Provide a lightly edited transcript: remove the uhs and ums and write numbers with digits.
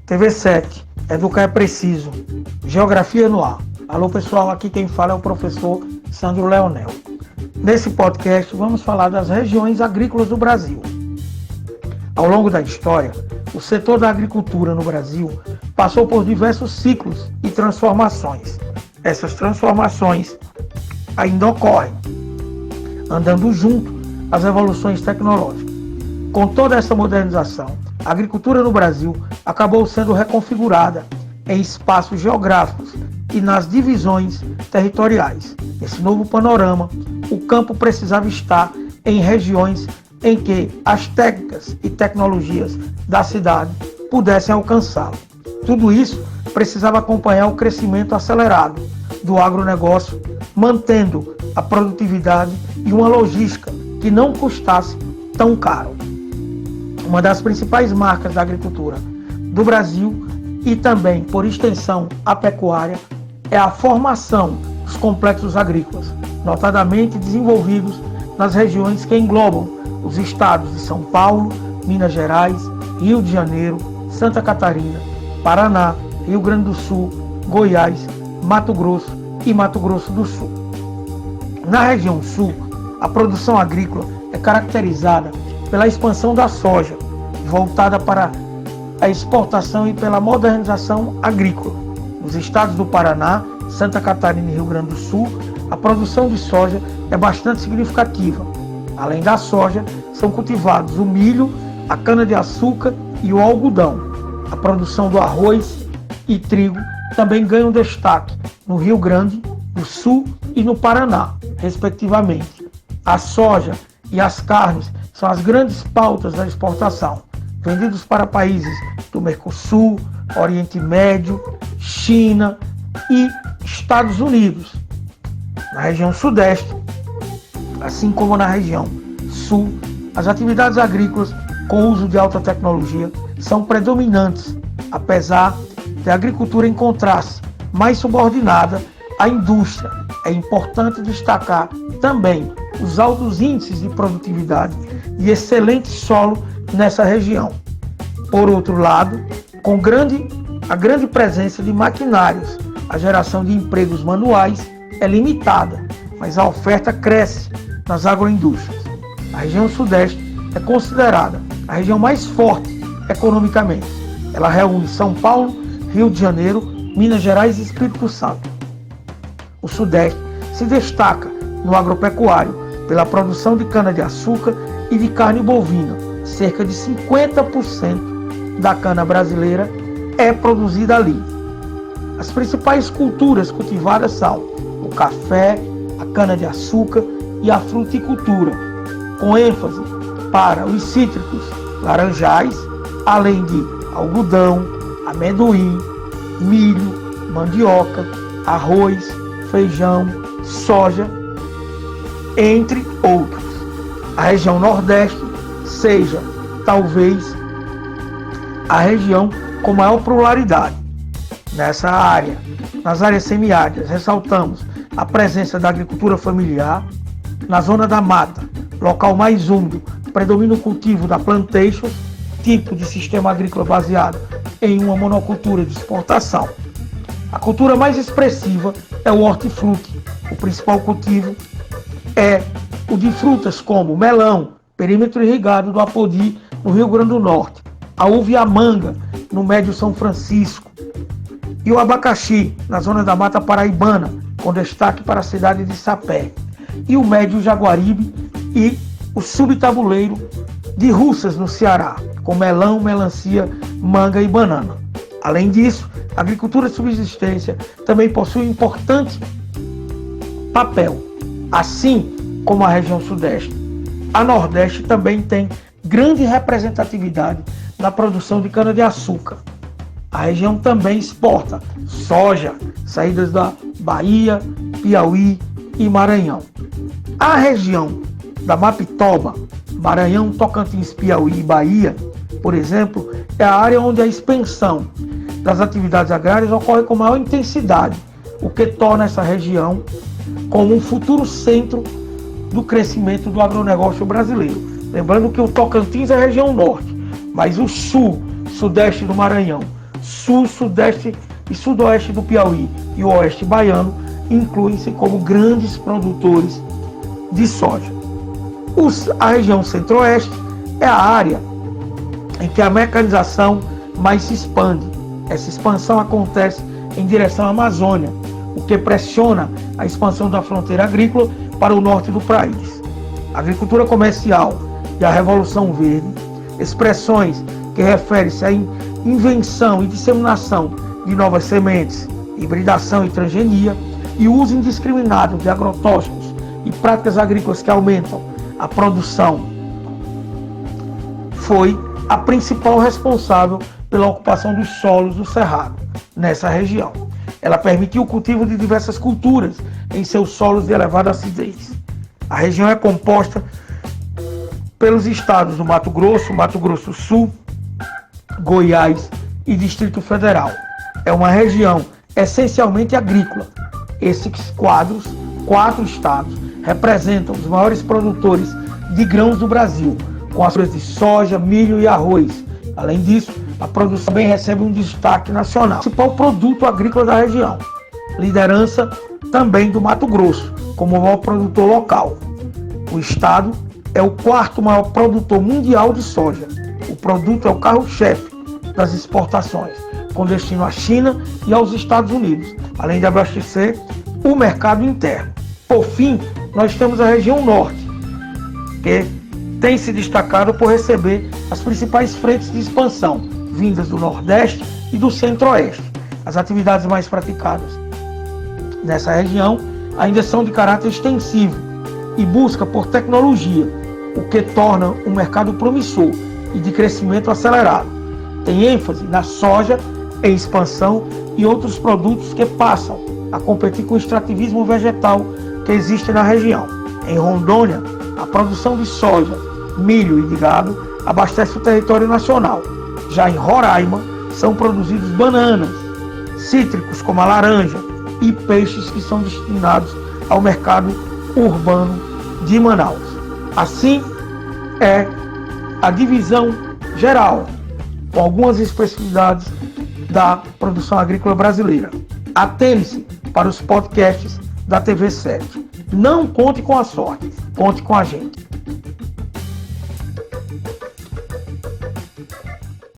TV7, Educar é Preciso, Geografia no Ar. Alô pessoal, aqui quem fala é o professor Sandro Leonel. Nesse podcast vamos falar das regiões agrícolas do Brasil. Ao longo da história, o setor da agricultura no Brasil passou por diversos ciclos e transformações. Essas transformações ainda ocorrem, andando junto às evoluções tecnológicas. Com toda essa modernização, a agricultura no Brasil acabou sendo reconfigurada em espaços geográficos e nas divisões territoriais. Nesse novo panorama, o campo precisava estar em regiões em que as técnicas e tecnologias da cidade pudessem alcançá-lo. Tudo isso precisava acompanhar o crescimento acelerado do agronegócio, mantendo a produtividade e uma logística que não custasse tão caro. Uma das principais marcas da agricultura do Brasil e também, por extensão, a pecuária, é a formação dos complexos agrícolas, notadamente desenvolvidos nas regiões que englobam os estados de São Paulo, Minas Gerais, Rio de Janeiro, Santa Catarina, Paraná, Rio Grande do Sul, Goiás, Mato Grosso e Mato Grosso do Sul. Na região sul, a produção agrícola é caracterizada pela expansão da soja, voltada para a exportação e pela modernização agrícola. Nos estados do Paraná, Santa Catarina e Rio Grande do Sul, a produção de soja é bastante significativa. Além da soja, são cultivados o milho, a cana-de-açúcar e o algodão. A produção do arroz e trigo também ganham destaque no Rio Grande do Sul e no Paraná, respectivamente. A soja e as carnes são as grandes pautas da exportação, vendidos para países do Mercosul, Oriente Médio, China e Estados Unidos. Na região sudeste, assim como na região sul, as atividades agrícolas com uso de alta tecnologia são predominantes, apesar de a agricultura encontrar-se mais subordinada à indústria. É importante destacar também os altos índices de produtividade e excelente solo nessa região. Por outro lado, com a grande presença de maquinários, a geração de empregos manuais é limitada, mas a oferta cresce nas agroindústrias. A região sudeste é considerada a região mais forte economicamente. Ela reúne São Paulo, Rio de Janeiro, Minas Gerais e Espírito Santo. O sudeste se destaca no agropecuário pela produção de cana-de-açúcar e de carne bovina. Cerca de 50% da cana brasileira é produzida ali. As principais culturas cultivadas são o café, a cana-de-açúcar e a fruticultura, com ênfase para os cítricos laranjais, além de algodão, amendoim, milho, mandioca, arroz, feijão, soja, entre outros. A região nordeste seja, talvez, a região com maior pluralidade nessa área. Nas áreas semiáridas, ressaltamos a presença da agricultura familiar. Na zona da mata, local mais úmido, predomina o cultivo da plantation, tipo de sistema agrícola baseado em uma monocultura de exportação. A cultura mais expressiva é o hortifruti. O principal cultivo é o de frutas como melão, perímetro irrigado do Apodi, no Rio Grande do Norte, a uva e a manga, no Médio São Francisco, e o abacaxi, na zona da Mata Paraibana, com destaque para a cidade de Sapé, e o Médio Jaguaribe e o subtabuleiro de Russas, no Ceará, com melão, melancia, manga e banana. Além disso, a agricultura de subsistência também possui um importante papel, assim como a região sudeste. A nordeste também tem grande representatividade na produção de cana-de-açúcar. A região também exporta soja, saídas da Bahia, Piauí e Maranhão. A região da Mapitoba, Maranhão, Tocantins, Piauí e Bahia, por exemplo, é a área onde a expansão das atividades agrárias ocorre com maior intensidade, o que torna essa região como um futuro centro do crescimento do agronegócio brasileiro. Lembrando que o Tocantins é a região norte, mas o sul, sudeste do Maranhão, sul, sudeste e sudoeste do Piauí e o oeste baiano incluem-se como grandes produtores de soja. A região centro-oeste é a área em que a mecanização mais se expande. Essa expansão acontece em direção à Amazônia, o que pressiona a expansão da fronteira agrícola para o norte do país. A agricultura comercial e a Revolução Verde, expressões que referem-se à invenção e disseminação de novas sementes, hibridação e transgenia, e o uso indiscriminado de agrotóxicos e práticas agrícolas que aumentam a produção, foi a principal responsável pela ocupação dos solos do Cerrado nessa região. Ela permitiu o cultivo de diversas culturas em seus solos de elevada acidez. A região é composta pelos estados do Mato Grosso do Sul, Goiás e Distrito Federal. É uma região essencialmente agrícola. Esses quatro estados, representam os maiores produtores de grãos do Brasil, com as culturas de soja, milho e arroz. Além disso, a produção também recebe um destaque nacional. O principal produto agrícola da região. Liderança também do Mato Grosso, como o maior produtor local. O estado é o quarto maior produtor mundial de soja. O produto é o carro-chefe das exportações, com destino à China e aos Estados Unidos, além de abastecer o mercado interno. Por fim, nós temos a região norte, que tem se destacado por receber as principais frentes de expansão, vindas do Nordeste e do Centro-Oeste. As atividades mais praticadas nessa região ainda são de caráter extensivo e busca por tecnologia, o que torna um mercado promissor e de crescimento acelerado. Tem ênfase na soja em expansão e outros produtos que passam a competir com o extrativismo vegetal que existe na região. Em Rondônia, a produção de soja, milho e de gado abastece o território nacional. Já em Roraima, são produzidos bananas, cítricos como a laranja e peixes que são destinados ao mercado urbano de Manaus. Assim é a divisão geral, com algumas especificidades da produção agrícola brasileira. Atente-se para os podcasts da TV7. Não conte com a sorte, conte com a gente.